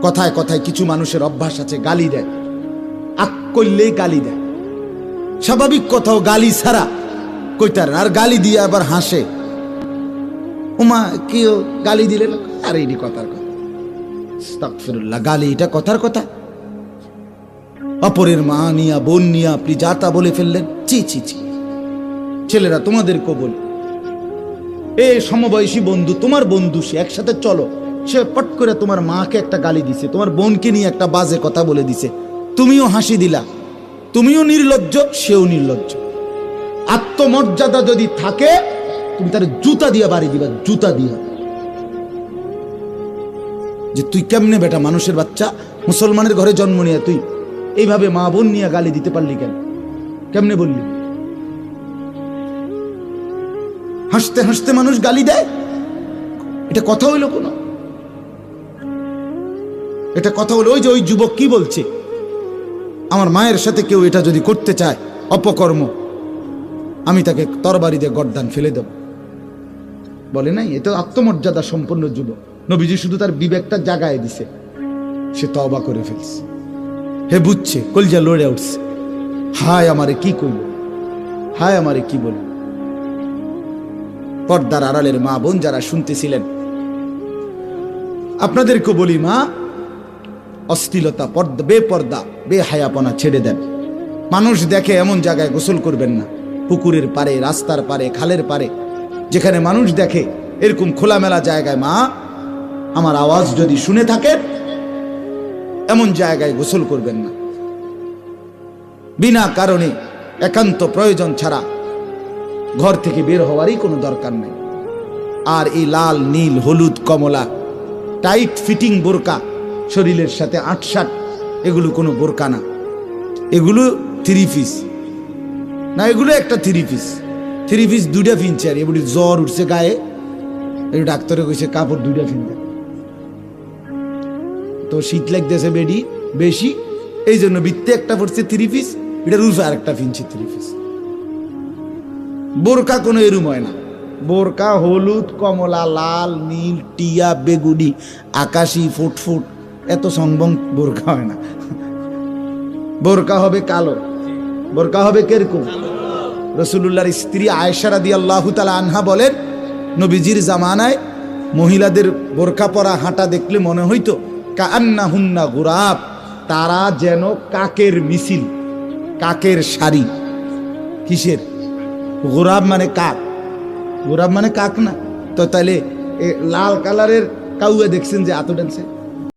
কথায় কথায় কিছু মানুষের অভ্যাস আছে, গালি দেয়, আক করলেই গালি দেয়। স্বাভাবিক কথাও গালি ছাড়া কইতার, আর গালি দিয়ে আবার হাসে। উমা কেউ গালি দিলেন, আর এই কথার কথা, আস্তাগফিরুল্লাহ, গালি এটা কথার কথা? অপরের মা নিয়া বোন নিয়া আপনি যা তা বলে ফেললেন, চি চি চি। ছেলেরা তোমাদেরকেও বলি, এ সমবয়সী বন্ধু, তোমার বন্ধু, সে একসাথে চলো, সে পট করে তোমার মাকে একটা গালি দিছে, তোমার বোনকে নিয়ে একটা বাজে কথা বলে দিছে, তুমিও হাসি দিলা, তুমিও নির্লজ্জ, সেও নির্লজ্জ। আত্মমর্যাদা যদি থাকে তুমি তার জুতা দিয়া বাড়ি দিবা, জুতা দিয়া। যে তুই কেমনে বেটা, মানুষের বাচ্চা, মুসলমানের ঘরে জন্ম নিয়ে তুই এইভাবে মা বোন নিয়ে গালি দিতে পারলি কেন? কেমনে বললি? হাসতে হাসতে মানুষ গালি দেয়, এটা কথা হইল কোন? এটা কথা হলো? ওই যে ওই যুবক কি বলছে, আমার মায়ের সাথে কেউ এটা যদি করতে চায় অপকর্ম, আমি তাকে তরবারি দিয়ে গর্দান ফেলে দেব, বলে নাই? এটা আত্মমর্যাদা সম্পন্ন যুবক। নবীজি শুধু তার বিবেকটা জাগায় দিছে, সে তওবা করে ফেলছে। হে বুঝছে, কলজা লড়ে উঠছে, হায় আমারে কি কইল, হায় আমারে কি বলল। পর্দার আড়ালের মা বোন যারা শুনতেছিলেন, আপনাদেরকে বলি, মা, অশ্লীলতা, বেপর্দা, বেহায়াপনা ছেড়ে দেন। মানুষ দেখে এমন জায়গায় গোসল করবেন না, পুকুরের পারে, রাস্তার পারে, খালের পারে, যেখানে মানুষ দেখে এরকম খোলামেলা জায়গায়, মা আমার আওয়াজ যদি শুনে থাকেন, এমন জায়গায় গোসল করবেন না। বিনা কারণে একান্ত প্রয়োজন ছাড়া ঘর থেকে বের হওয়ারই কোনো দরকার নেই। আর এই লাল, নীল, হলুদ, কমলা টাইট ফিটিং বোরকা, শরীরের সাথে আটসাট, এগুলো কোনো বোরকা না, এগুলো 3 পিস না, এগুলো একটা 3 পিস। 3 পিস 2টা ফিনছে, আর এগুলি জ্বর উঠছে গায়ে, এই ডাক্তারে কইছে কাপড় 2টা ফিনতে, তো শীত লাগতেছে বেডি বেশি, এই জন্য বৃত্তে একটা পড়ছে 3 পিস, এটার উল্ফে আর একটা ফিনছে 3 পিস। বোরকা কোনো এরুম হয় না। বোরকা হলুদ, কমলা, লাল, নীল, টিয়া, বেগুনি, আকাশি, ফুটফুট, এত সংবং বোরকা হয় না। বোরকা হবে কালো, বোরকা হবে কিরকম? রাসূলুল্লাহর স্ত্রী আয়েশা রাদিয়াল্লাহু তাআলা আনহা বলেন, নবীজির জামানায় মহিলাদের বোরকা পরা হাঁটা দেখলে মনে হইতো কাআন্নাহুন্না গুরাব, তারা যেন কাকের মিছিল, কাকের সারি। কিসের? গোরাব মানে কাক, গোরাব মানে কাক না তো? তাইলে লাল কালারের কাউয়া দেখছেন যে আতো ডানছে?